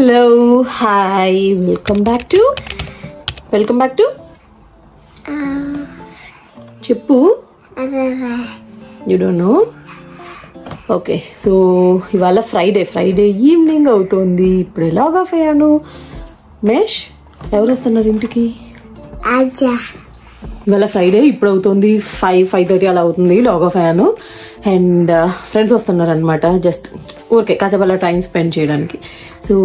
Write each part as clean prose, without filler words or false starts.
Hello, hi, welcome back to Chippu. You don't know? Okay, so ఇవాళ Friday evening అవుతుంది. ఇప్పుడు log of అయ్యాను. Mesh ఎవరు వస్తున్నారు ఇంటికి? ఇవాళ ఫ్రైడే, ఇప్పుడు అవుతుంది 5:30 అలా అవుతుంది. లాగ్ ఆఫ్ అయ్యాను అండ్ ఫ్రెండ్స్ వస్తున్నారు అనమాట. జస్ట్ ఓకే కాసేపు అలా టైం స్పెండ్ చేయడానికి. సో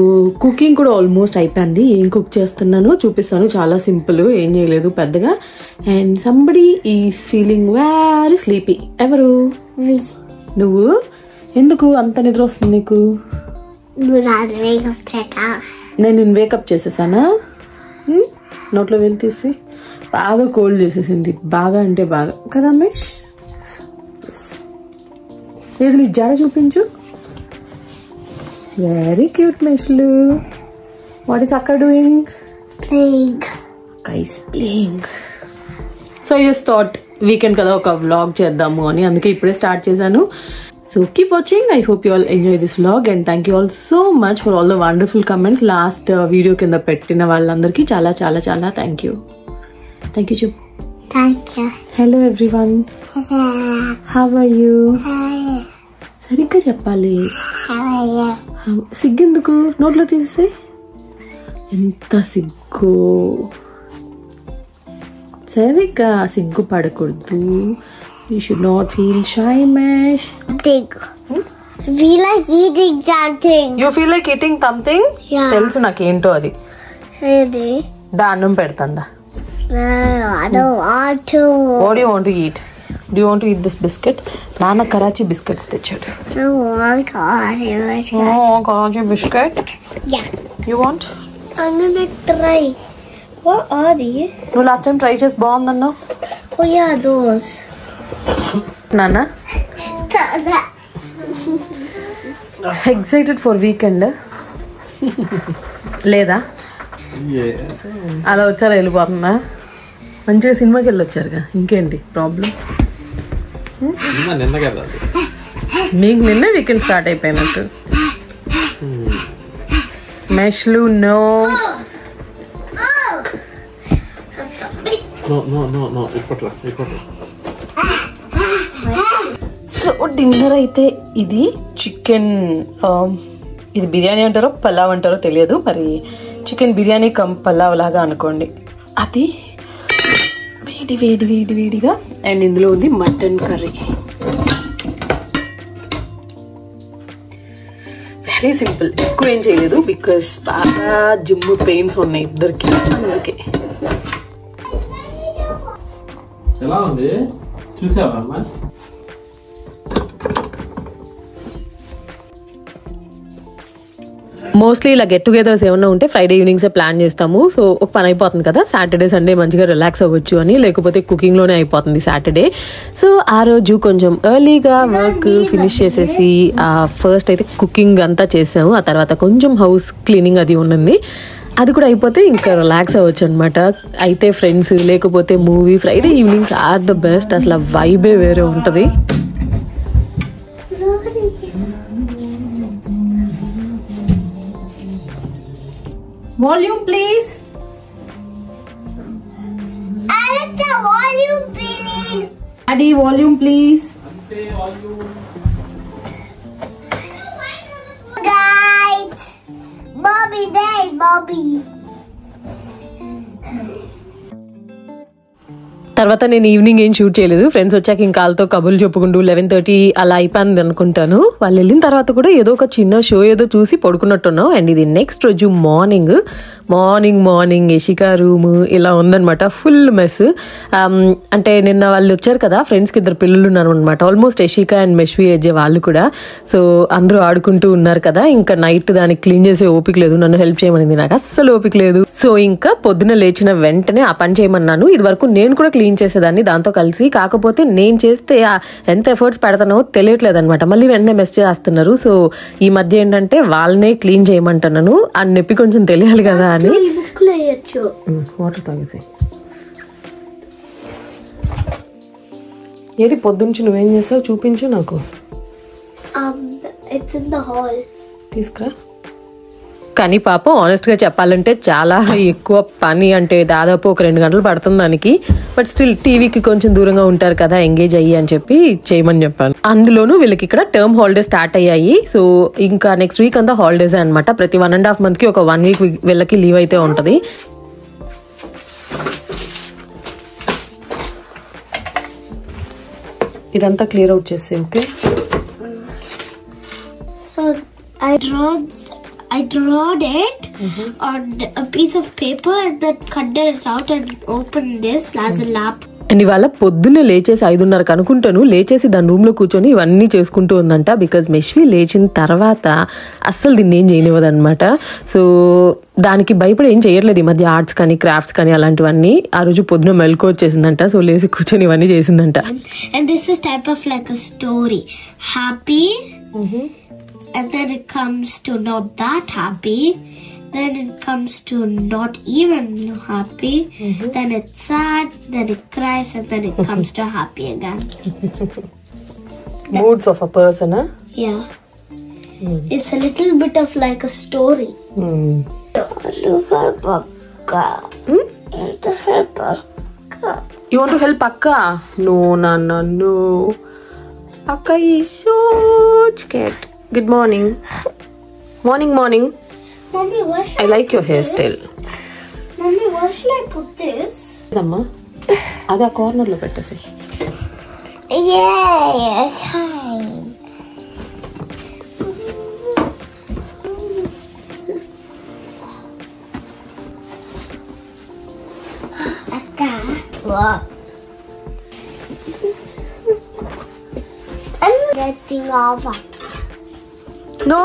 కుకింగ్ కూడా ఆల్మోస్ట్ అయిపోయింది. ఏం కుక్ చేస్తున్నానో చూపిస్తాను. చాలా సింపుల్, ఏం చేయలేదు పెద్దగా. And somebody is feeling very sleepy. ఎవరు? నువ్వు. ఎందుకు అంత నిద్ర వస్తుంది నీకు? నేను వేకప్ చేసేసానా? నోట్లో వెళ్ళి తీసి బాగా కోల్డ్ చేసేసింది. బాగా అంటే బాగా కదా రమేష్? ఏది నీ జడ చూపించు. వెరీ క్యూట్ మెష్లు. వాట్ ఈస్ అక్క doing? Playing. So I just thought weekend కదా ఒక వ్లాగ్ చేద్దాము అని, అందుకే ఇప్పుడే స్టార్ట్ చేశాను. So keep watching. I hope you all enjoy this vlog and thank you all so much for all the wonderful comments. Last video kinda pettina vallandarki chala chala chala thank you. Thank you Chup. Thank you. Hello everyone. Hello. How are you? Hi. Sarika cheppali. How are you? Siggenduku notlo teese. Enta siggu. Sarika siggu padakoddu. You should not feel shy, Mesh. Feel like eating something. You feel like eating something? Yeah. Telusu nakento adi. Really? Dannam pedtanda. No, I don't want to. What do you want to eat? Do you want to eat this biscuit? Nana Karachi biscuits techadu. I want Karachi biscuit. Oh, Karachi biscuit? Yeah. You want? I'm gonna try. What are these? No, last time try chesi baagundannao. Oh yeah, those. Nana? Excited for weekend? లేదా? అలా వచ్చారా వెళ్ళిపోతుందా? మంచిగా సినిమాకి వెళ్ళొచ్చారుగా, ఇంకేంటి problem? మీకు నిన్నే weekend start అయిపోయినట్టు. మెష్లు నో. సో డిన్నర్ అయితే ఇది చికెన్, ఇది బిర్యానీ అంటారో పలావ్ అంటారో తెలియదు, మరి చికెన్ బిర్యానీ కమ్ పలావ్ లాగా అనుకోండి. అది వేడి వేడి వేడి వేడిగా. అండ్ ఇందులో ఉంది మటన్ కర్రీ. వెరీ సింపుల్, ఎక్కువ ఏం చేయలేదు బికాస్ బాగా జిమ్ పెయిన్స్ ఉన్నాయి ఇద్దరికి, అందుకే. ఎలా ఉంది చూసావా? మోస్ట్లీ ఇలా గెట్ టుగెదర్స్ ఏమన్నా ఉంటే ఫ్రైడే ఈవినింగ్సే ప్లాన్ చేస్తాము. సో ఒక పని అయిపోతుంది కదా, సాటర్డే సండే మంచిగా రిలాక్స్ అవ్వచ్చు అని. లేకపోతే కుకింగ్లోనే అయిపోతుంది సాటర్డే. సో ఆ రోజు కొంచెం ఎర్లీగా వర్క్ ఫినిష్ చేసేసి ఫస్ట్ అయితే కుకింగ్ అంతా చేసాము. ఆ తర్వాత కొంచెం హౌస్ క్లీనింగ్ అది ఉన్నది. అది కూడా అయిపోతే ఇంకా రిలాక్స్ అవ్వచ్చు అనమాట. అయితే ఫ్రెండ్స్ లేకపోతే movie, Friday evenings are the best. అసలు వైబే వేరే ఉంటుంది. Volume please. Alexa, volume please. Daddy, volume please. Guys, Bobby dead, Bobby. తర్వాత నేను ఈవినింగ్ ఏం షూట్ చేయలేదు. ఫ్రెండ్స్ వచ్చాక ఇంకా వాళ్ళతో కబుర్లు చెప్పుకుంటూ 11:30 అలా అయిపోయింది అనుకుంటాను. వాళ్ళు వెళ్ళిన తర్వాత కూడా ఏదో ఒక చిన్న షో ఏదో చూసి పడుకున్నట్టున్నాం. అండ్ ఇది నెక్స్ట్ రోజు మార్నింగ్ యశికా రూమ్ ఇలా ఉందనమాట. Full mess. అంటే నిన్న వాళ్ళు వచ్చారు కదా, ఫ్రెండ్స్కి 2 పిల్లలు ఉన్నారు అనమాట. ఆల్మోస్ట్ యశికా అండ్ మెష్వి ఏజే వాళ్ళు కూడా. సో అందరూ ఆడుకుంటూ ఉన్నారు కదా, ఇంకా నైట్ దానికి క్లీన్ చేసే ఓపిక లేదు. నన్ను హెల్ప్ చేయమనింది, నాకు అస్సలు ఓపిక లేదు. సో ఇంకా పొద్దున లేచిన వెంటనే ఆ పని చేయమన్నాను. ఇది వరకు నేను కూడా క్లీన్ చేసేదాన్ని దాంతో కలిసి. కాకపోతే నేను చేస్తే ఎంత ఎఫర్ట్స్ పెడతానో తెలియట్లేదు అనమాట. మళ్ళీ వెంటనే మెసేజ్ చేస్తున్నారు. సో ఈ మధ్య ఏంటంటే వాళ్ళనే క్లీన్ చేయమంటున్నాను. ఆ నొప్పి కొంచెం తెలియాలి కదా అని. వాటర్ తాగేసి. ఏది పొద్దుంచి నువ్వేం చేసావు చూపించు నాకు. It's in the hall. తీసుకురా. కానీ పాపం ఆనెస్ట్గా చెప్పాలంటే చాలా ఎక్కువ పని, అంటే దాదాపు ఒక 2 గంటలు పడుతుంది దానికి. బట్ స్టిల్ టీవీకి కొంచెం దూరంగా ఉంటారు కదా, ఎంగేజ్ అయ్యి అని చెప్పి చేయమని చెప్పాను. అందులోనూ వీళ్ళకి ఇక్కడ టర్మ్ హాలిడేస్ స్టార్ట్ అయ్యాయి. సో ఇంకా నెక్స్ట్ వీక్ అంతా హాలిడేస్ అనమాట. ప్రతి 1.5 monthకి ఒక 1 week వీళ్ళకి లీవ్ అయితే ఉంటుంది. ఇదంతా క్లియర్ అవుట్ చేసే. Okay, So I drawed it on a piece of paper and then cut it out and opened this as a lap. And ఇవాళ పొద్దున్నే లేచేసి 5:30 అనుకుంటాను, లేచేసి దాని రూమ్లో కూర్చొని ఇవన్నీ చేసుకుంటూ ఉందంట. బికాజ్ మెష్వి లేచిన తర్వాత అస్సలు దీన్ని ఏం చేయనివ్వదన్నమాట. సో దానికి భయపడి ఏం చేయట్లేదు ఈ మధ్య, ఆర్ట్స్ కానీ క్రాఫ్ట్స్ కానీ అలాంటివన్నీ. ఆ రోజు పొద్దున మెలకు వచ్చేసిందంట, సో లేచి కూర్చొని ఇవన్నీ చేసిందంట. And this is type of like a story. Happy, and then it comes to not that happy. Then it comes to not even happy. Then it's sad. Then it cries, and then it comes to happy again. Moods of a person, huh? Yeah. It's a little bit of like a story. You want to help Akka? No, Nana, no. Akka is so scared. Good morning. Morning. Mommy, where should I like your hairstyle. Mommy, where should I put this? Amma, అది ఆ కార్నర్లో పెట్టేసి. Yeah, fine. Akka, what? I'm getting over. No.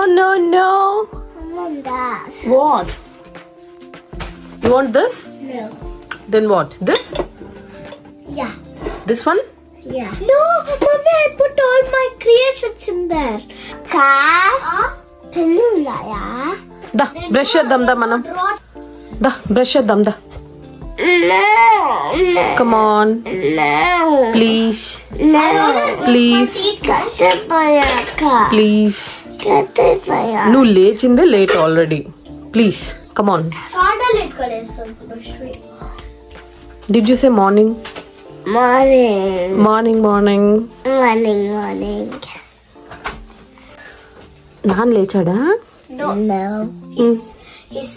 On that. What? You want this? No. Then what? This? Yeah. This one? Yeah. No, Mommy, I put all my creations in there. Ka? Penula, yeah? Da, brush చేద్దాం దా మనం. Da, brush చేద్దాం దా. No. Come on. No. Please. No. Please. Please. నువ్వు లేచిందే late already. Please come on. Did you say morning? Morning. నాన్న లేచాడా? No. He's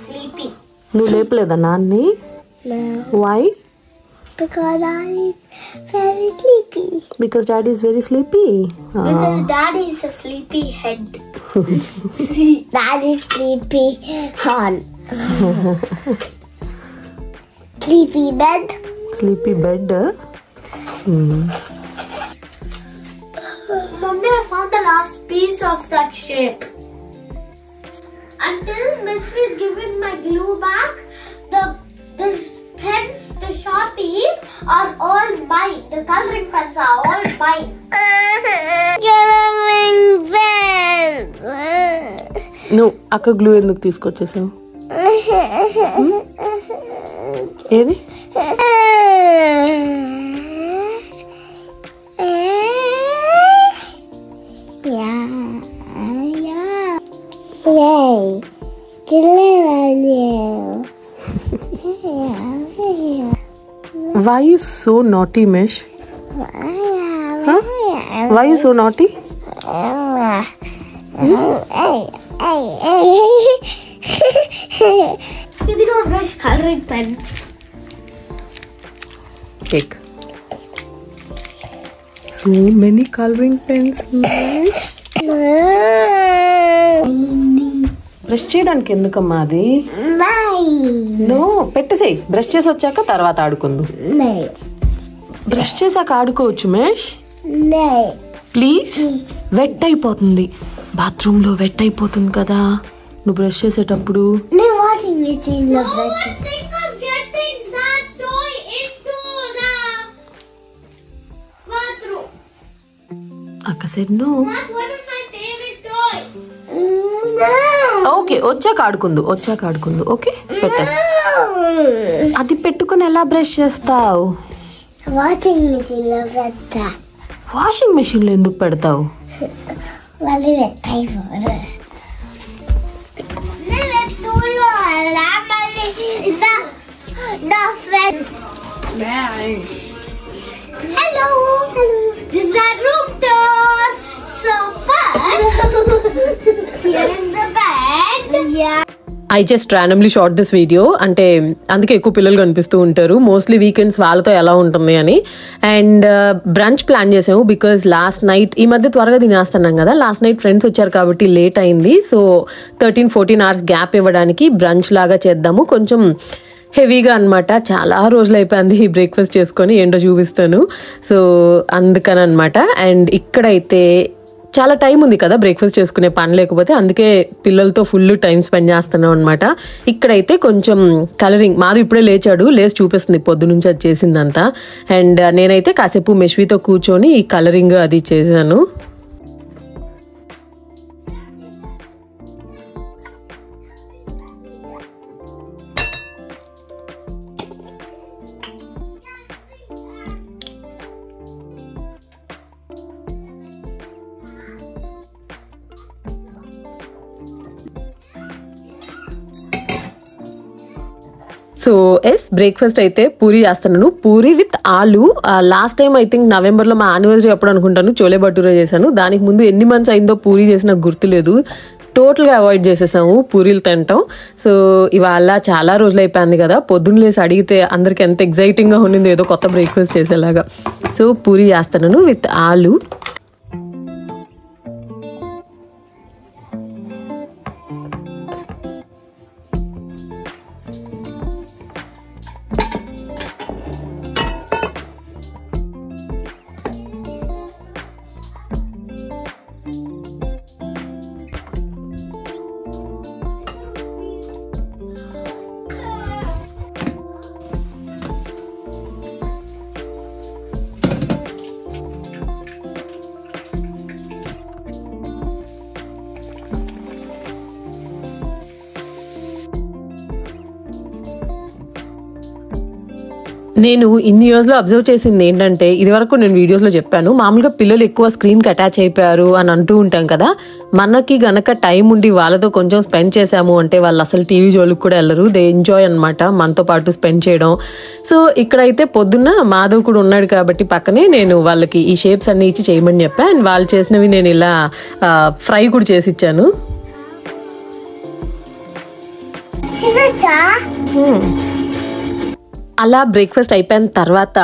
sleepy. నువ్వు లేపలేదా నాన్ని? No. Why? Because I'm very sleepy. Because daddy is very sleepy. Because daddy is a sleepy head. Daddy sleepy head. Sleepy bed. Sleepy bed. Mommy, I found the last piece of that shape. Until Miss is giving my glue back, the pens, the Sharpies are all mine. The coloring pens are all mine. Coloring pens. నువ్వు అక్క glue ఎందుకు తీసుకొచ్చేసావు? ఏది? Yay. Why you so naughty, Mish? Huh? Why you so naughty? These are fresh coloring pens. Take. So many coloring pens, Mish. Brush చేయడానికి ఎందుకమ్మా అది? No, పెట్టేసేయ్. Brush చేసి వచ్చాక తర్వాత ఆడుకుందాం. బ్రష్ చేసాక ఆడుకోవచ్చు మేష్. ప్లీజ్. వెట్ అయిపోతుంది, బాత్రూమ్ లో వెట్ అయిపోతుంది కదా నువ్వు బ్రష్ చేసేటప్పుడు. అక్క said no. ఓకే, వచ్చాక ఆడుకుందు. ఓకే, పెట్ట. అది పెట్టుకుని ఎలా బ్రష్ చేస్తావు? వాషింగ్ మెషిన్ లో ఎందుకు పెడతావు? friend. Hello. This is our room tour. So first, here is the bed. Yeah. I just randomly short this video. అంటే అందుకే ఎక్కువ పిల్లలు కనిపిస్తూ ఉంటారు, మోస్ట్లీ వీకెండ్స్ వాళ్ళతో ఎలా ఉంటుంది అని. అండ్ బ్రంచ్ ప్లాన్ చేసాము బికాజ్ లాస్ట్ నైట్, ఈ మధ్య త్వరగా తినేస్తున్నాం కదా, లాస్ట్ నైట్ ఫ్రెండ్స్ వచ్చారు కాబట్టి లేట్ అయింది. సో 13-14 hours గ్యాప్ ఇవ్వడానికి బ్రంచ్ లాగా చేద్దాము, కొంచెం హెవీగా అనమాట. చాలా రోజులు అయిపోయింది ఈ బ్రేక్ఫాస్ట్ చేసుకొని, ఏంటో చూపిస్తాను. సో అందుకని అనమాట. అండ్ ఇక్కడైతే చాలా టైం ఉంది కదా బ్రేక్ఫాస్ట్ చేసుకునే పని లేకపోతే, అందుకే పిల్లలతో ఫుల్ టైం స్పెండ్ చేస్తున్నాం అనమాట. ఇక్కడైతే కొంచెం కలరింగ్, మాది ఇప్పుడే లేచి చూపిస్తుంది పొద్దు నుంచి అది చేసిందంతా. అండ్ నేనైతే కాసేపు మెష్వీతో కూర్చొని ఈ కలరింగ్ అది చేశాను. సో బ్రేక్ఫాస్ట్ అయితే పూరి చేస్తున్నాను, పూరి విత్ ఆలు. లాస్ట్ టైం ఐ థింక్ నవంబర్లో మా యానివర్సరీ అప్పుడు అనుకుంటాను చోలే భటూరే చేశాను. దానికి ముందు ఎన్ని మంత్స్ అయిందో పూరి చేసి నాకు గుర్తులేదు, టోటల్గా అవాయిడ్ చేసేసాము పూరీలు తింటాం. సో ఇవాళ చాలా రోజులు అయిపోయింది కదా, పొద్దున్న లేసి అడిగితే అందరికి ఎంత ఎగ్జైటింగ్గా ఉండింది ఏదో కొత్త బ్రేక్ఫాస్ట్ చేసేలాగా. సో పూరి చేస్తున్నాను విత్ ఆలు. నేను ఇన్ని ఇయర్స్లో అబ్జర్వ్ చేసింది ఏంటంటే, ఇది వరకు నేను వీడియోస్లో చెప్పాను, మామూలుగా పిల్లలు ఎక్కువ స్క్రీన్కి అటాచ్ అయిపోయారు అని అంటూ ఉంటాం కదా. మనకి గనక టైం ఉండి వాళ్ళతో కొంచెం స్పెండ్ చేసాము అంటే వాళ్ళు అసలు టీవీ జోలికి కూడా వెళ్ళరు, దే ఎంజాయ్ అనమాట మనతో పాటు స్పెండ్ చేయడం. సో ఇక్కడైతే పొద్దున్న మాధవ్ కూడా ఉన్నాడు కాబట్టి పక్కనే నేను వాళ్ళకి ఈ షేప్స్ అన్ని ఇచ్చి చేయమని చెప్పాను. అండ్ వాళ్ళు చేసినవి నేను ఇలా ఫ్రై కూడా చేసి ఇచ్చాను. అలా బ్రేక్ఫాస్ట్ అయిపోయిన తర్వాత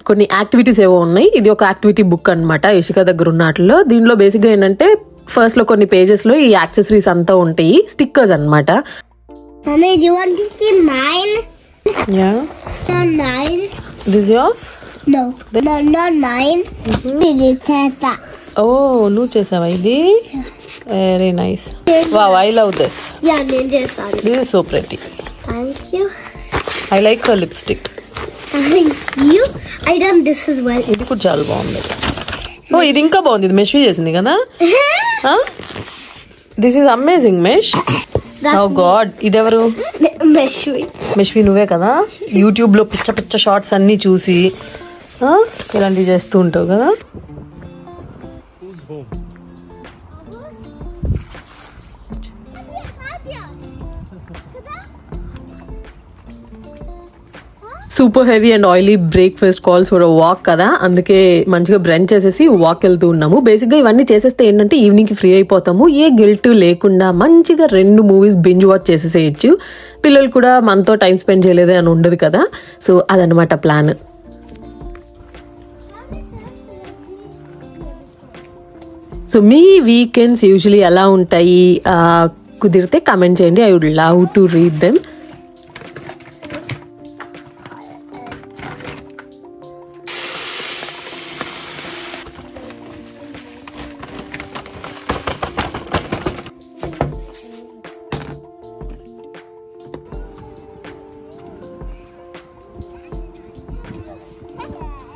కొన్ని యాక్టివిటీస్ ఏవో ఉన్నాయి. ఇది ఒక యాక్టివిటీ బుక్ అనమాట ఇషిక దగ్గర ఉన్నట్లో. దీనిలో బేసిక్గా ఏంటంటే ఫస్ట్ లో కొన్ని పేజెస్ లో ఈ యాక్సెసరీస్ అంతా ఉంటాయి, స్టిక్కర్స్ అనమాట. ఓ నువ్వు చేసావా ఇది? Very nice. Wow, I love this. This is so pretty. Thank you. I like her lipstick. Thank you. I done this as well. ఇది కూడా చాలా బాగుంది. ఓ ఇది ఇంకా బాగుంది, ఇది మెష్ చేసింది కదా. This is amazing mesh. Oh god, ఇదెవరు? మెష్వి నువ్వే కదా. యూట్యూబ్ లో పిచ్చ పిచ్చ షార్ట్స్ అన్ని చూసి ఇలాంటివి చేస్తూ ఉంటావు కదా. Super heavy and oily breakfast calls for walk కదా, అందుకే మంచిగా బ్రంచ్ చేసేసి వాక్ వెళ్తూ ఉన్నాము. బేసిక్గా ఇవన్నీ చేసేస్తే ఏంటంటే ఈవినింగ్కి ఫ్రీ అయిపోతాము, ఏ గిల్ట్ లేకుండా మంచిగా 2 movies బింజ్ వాచ్ చేసేసేయచ్చు. పిల్లలు కూడా మనతో టైం స్పెండ్ చేయలేదే అని ఉండదు కదా. సో అదనమాట ప్లాన్. సో మీ వీకెండ్స్ యూజువలీ ఎలా ఉంటాయి? కుదిరితే కామెంట్ చేయండి, I would love to read them.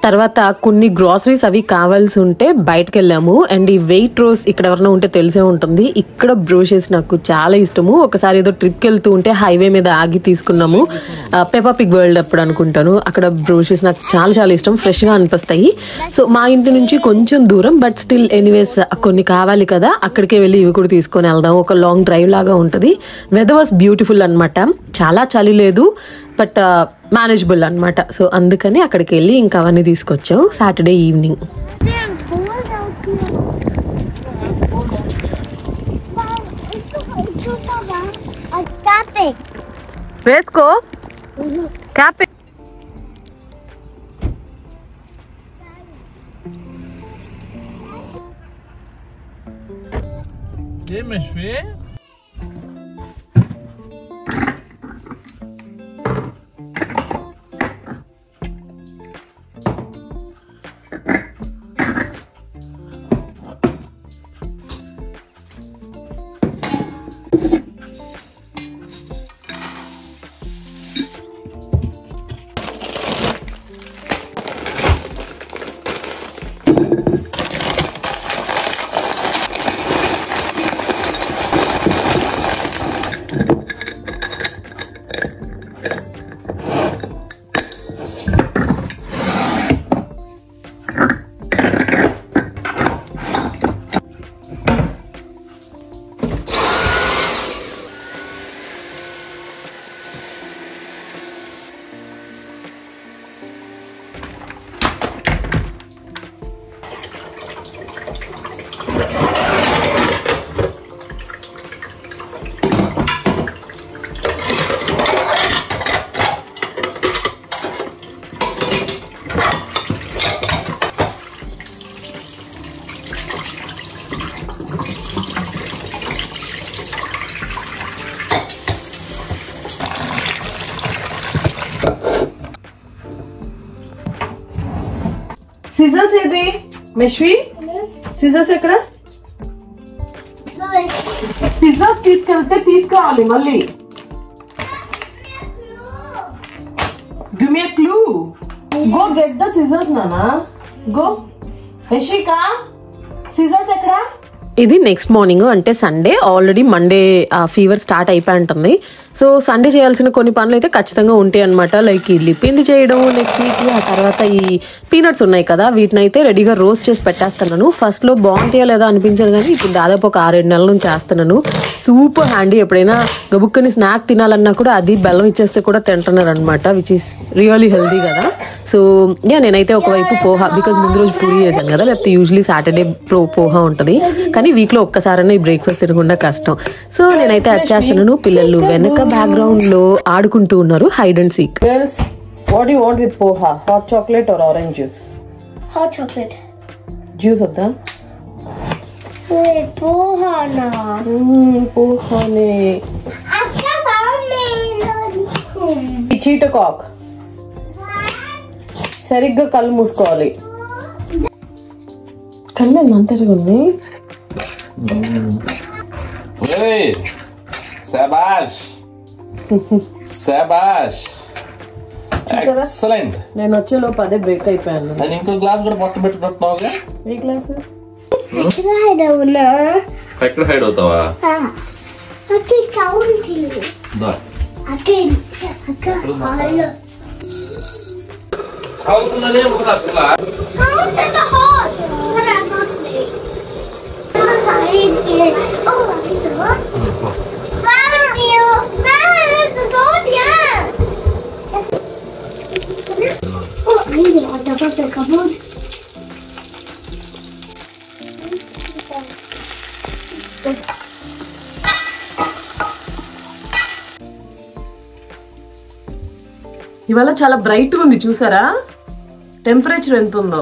తర్వాత కొన్ని గ్రాసరీస్ అవి కావాల్సి ఉంటే బయటకు వెళ్ళాము. అండ్ ఈ వెయిట్ రోస్ ఇక్కడ ఎవరైనా ఉంటే తెలిసే ఉంటుంది, ఇక్కడ బ్రోషెస్ నాకు చాలా ఇష్టము. ఒకసారి ఏదో ట్రిప్కి వెళ్తూ ఉంటే హైవే మీద ఆగి తీసుకున్నాము, పెప్పా పిగ్ వరల్డ్ అప్పుడు అనుకుంటాను. అక్కడ బ్రోషెస్ నాకు చాలా చాలా ఇష్టం, ఫ్రెష్గా అనిపిస్తాయి. సో మా ఇంటి నుంచి కొంచెం దూరం, బట్ స్టిల్ ఎనీవేస్ కొన్ని కావాలి కదా, అక్కడికే వెళ్ళి ఇవి కూడా తీసుకొని వెళ్దాం. ఒక లాంగ్ డ్రైవ్ లాగా ఉంటుంది. వెదర్ వాస్ బ్యూటిఫుల్ అనమాట, చాలా చలి లేదు, బట్ మేనేజబుల్ అనమాట. సో అందుకని అక్కడికి వెళ్ళి ఇంకా అవన్నీ తీసుకొచ్చాం సాటర్డే ఈవినింగ్. వేసుకో క్యాప్. సిజర్స్ ఏది మెష్వి? సిజర్స్ ఎక్కడ? సిజర్స్ తీసుకెళ్తే తీసుకురావాలి మళ్ళీ. Give me a clue. Go get the scissors నానా. గో. యశికా సిజర్స్ ఎక్కడ? ఇది నెక్స్ట్ మార్నింగ్ అంటే Sunday. Already Monday fever start అయిపోయి ఉంటుంది. సో సండే చేయాల్సిన కొన్ని పనులు అయితే ఖచ్చితంగా ఉంటాయి అనమాట. లైక్ ఇడ్లీ పిండి చేయడం నెక్స్ట్ వీక్. ఆ తర్వాత ఈ పీనట్స్ ఉన్నాయి కదా, వీటిని అయితే రెడీగా రోస్ట్ చేసి పెట్టేస్తున్నాను. ఫస్ట్ లో బాగుంటాయో లేదా అనిపించదు కానీ ఇప్పుడు దాదాపు ఒక 6-7 నెలల నుంచి చేస్తున్నాను. Super handy. ఎప్పుడైనా గబుక్కని స్నాక్ తినాలన్నా కూడా అది బెల్లం ఇచ్చేస్తే కూడా తింటున్నారు అనమాట, విచ్ ఈస్ రియల్లీ హెల్దీ కదా. సో నేనైతే ఒకవైపు పోహా, బికాజ్ ముందు రోజు పూరి చేశాను కదా, లేకపోతే యూజువలీ సాటర్డే పోహా ఉంటుంది. కానీ వీక్లో ఒక్కసారైనా ఈ బ్రేక్ఫాస్ట్ తినకుండా కష్టం. సో నేనైతే అది చేస్తున్నాను. పిల్లలు వెనక బ్యాక్గ్రౌండ్ లో ఆడుకుంటూ ఉన్నారు hide and seek. Girls, what do you want with poha? Hot chocolate or orange juice? Hot chocolate. Juice వద్దా? Wait, poha na. Poha ne. Akka found me. చీటకాక్. సరిగ్గా కళ్ళు మూసుకోవాలి. కళ్ళు అంతగా ఉన్నాయి. శబాష్ శబాష్ ఎక్సలెంట్. నేను వచ్చే లోపు అదే బ్రేక్ అయిపోయాను. నేను ఇంకో గ్లాస్ కూడా మొత్తం పెట్టుకుంటున్నావుగా. ఏ గ్లాస్? ఎక్కడ హైడ్ అవుతావా? అవుతున్నదే ఉంటుందా పిల్ల? ఇవాళ చాలా బ్రైట్ ఉంది చూసారా? టెంపరేచర్ ఎంత ఉందో.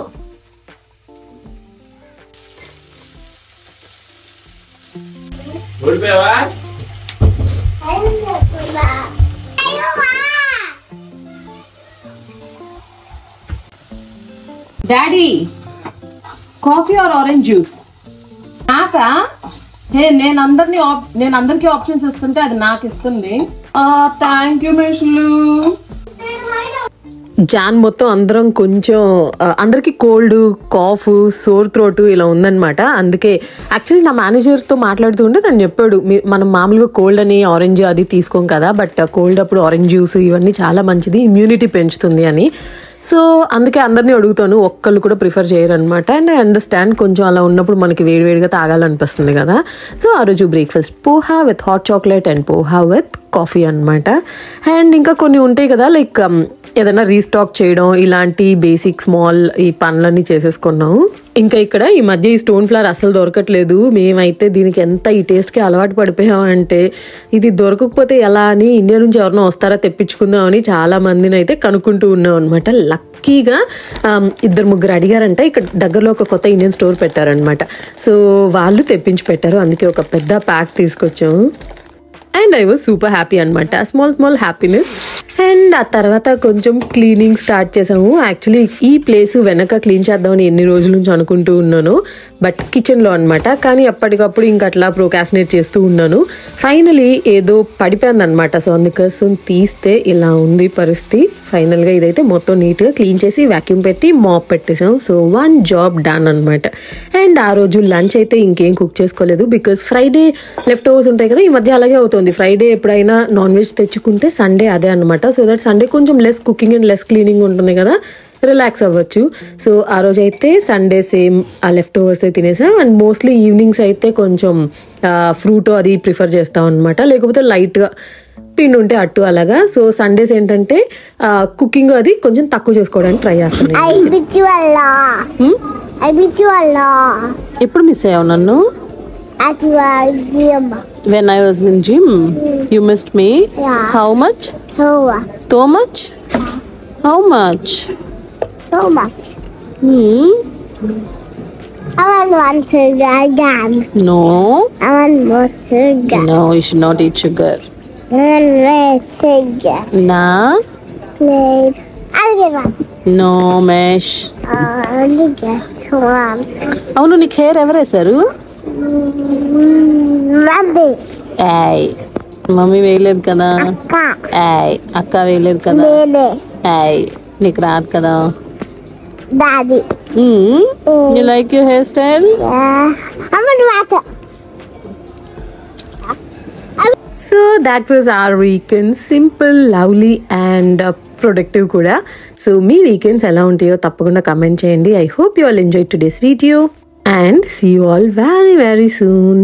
Daddy coffee or orange juice? నాకా? నేను అందరికి ఆప్షన్స్ ఇస్తుంటే అది నాకు ఇస్తుంది. Thank you మేషులు. జాన్ మొత్తం అందరం కొంచెం అందరికి కోల్డ్, కాఫ్, సోర్ థ్రోట్ ఇలా ఉందన్నమాట. అందుకే యాక్చువల్లీ నా మేనేజర్తో మాట్లాడుతూ ఉంటే తను చెప్పాడు, మనం మామూలుగా కోల్డ్ అని ఆరెంజ్ అది తీసుకోం కదా, బట్ కోల్డ్ అప్పుడు ఆరెంజ్ జ్యూస్ ఇవన్నీ చాలా మంచిది, ఇమ్యూనిటీ పెంచుతుంది అని. సో అందుకే అందరినీ అడుగుతాను, ఒక్కళ్ళు కూడా ప్రిఫర్ చేయరు అనమాట. అండ్ ఐ అండర్స్టాండ్, కొంచెం అలా ఉన్నప్పుడు మనకి వేడివేడిగా తాగాలనిపిస్తుంది కదా. సో ఆ రోజు breakfast poha with hot chocolate and poha with coffee అన్నమాట. అండ్ ఇంకా కొన్ని ఉంటాయి కదా, లైక్ ఏదైనా రీస్టాక్ చేయడం, ఇలాంటి బేసిక్ స్మాల్ ఈ పనులన్నీ చేసేసుకున్నాము. ఇంకా ఇక్కడ ఈ మధ్య ఈ స్టోన్ ఫ్లవర్ అసలు దొరకట్లేదు. మేమైతే దీనికి ఎంత ఈ టేస్ట్కి అలవాటు పడిపోయామంటే ఇది దొరకకపోతే ఎలా అని ఇండియా నుంచి ఎవరైనా వస్తారా తెప్పించుకుందామని చాలా మందిని అయితే కనుక్కుంటూ ఉన్నాం అనమాట. లక్కీగా 2-3 అడిగారంట. ఇక్కడ దగ్గరలో ఒక కొత్త ఇండియన్ స్టోర్ పెట్టారనమాట. సో వాళ్ళు తెప్పించి పెట్టారు. అందుకే ఒక పెద్ద ప్యాక్ తీసుకొచ్చాము. And I was super happy అనమాట. Small happiness. అండ్ ఆ తర్వాత కొంచెం క్లీనింగ్ స్టార్ట్ చేసాము. యాక్చువల్లీ ఈ ప్లేస్ వెనక క్లీన్ చేద్దామని ఎన్ని రోజుల నుంచి అనుకుంటూ ఉన్నాను, బట్ కిచెన్లో అనమాట. కానీ అప్పటికప్పుడు ఇంకా అట్లా ప్రోకాస్టినేట్ చేస్తూ ఉన్నాను. ఫైనలీ ఏదో పడిపోయింది అనమాట. సో అందుకోసం తీస్తే ఇలా ఉంది పరిస్థితి. ఫైనల్గా ఇదైతే మొత్తం నీట్గా క్లీన్ చేసి వ్యాక్యూమ్ పెట్టి మాప్ పెట్టేసాం. సో 1 జాబ్ డన్ అనమాట. అండ్ ఆ రోజు లంచ్ అయితే ఇంకేం కుక్ చేసుకోలేదు, బికాస్ ఫ్రైడే లెఫ్ట్ ఓవర్స్ ఉంటాయి కదా. ఈ మధ్య అలాగే అవుతుంది. ఫ్రైడే ఎప్పుడైనా నాన్ వెజ్ తెచ్చుకుంటే సండే అదే అనమాట. సో దట్ సండే కొంచెం less cooking and less cleaning ఉంటుంది కదా, రిలాక్స్ అవ్వచ్చు. సో ఆ రోజు అయితే సండే సేమ్ ఆ లెఫ్ట్ ఓవర్స్ తినేసాం. అండ్ మోస్ట్లీ ఈవినింగ్స్ అయితే కొంచెం ఫ్రూట్ అది ప్రిఫర్ చేస్తాం అనమాట, లేకపోతే లైట్గా పిండి ఉంటే అట్టు అలాగా. సో సండేస్ ఏంటంటే కుకింగ్ అది కొంచెం తక్కువ చేసుకోవడానికి ట్రై చేస్తాను. ఎప్పుడు మిస్ అయ్యావు నన్ను? When I was in gym, you missed me. Yeah. How much? So much? How much? So much. I want sugar again. No. I want more sugar. No, you should not eat sugar. I want more sugar. Nah. Please. I'll get one. No, Mesh. I'll get one. అవును, నీకు hair ఎవరు వేశారు? Mommy. ఏయ్, mummy వేయలేదు కదా. ఏయ్, అక్క వేయలేదు కదా. Baby. ఏయ్, నీకు రాదు కదా. Daddy. You like your hairstyle? Yeah. I want water. So that was our weekend. Simple, lovely and productive కూడా. So మీ వీకెండ్స్ ఎలా ఉంటాయో తప్పకుండా కమెంట్ చేయండి. I hope you all enjoyed today's video and see you all very very soon.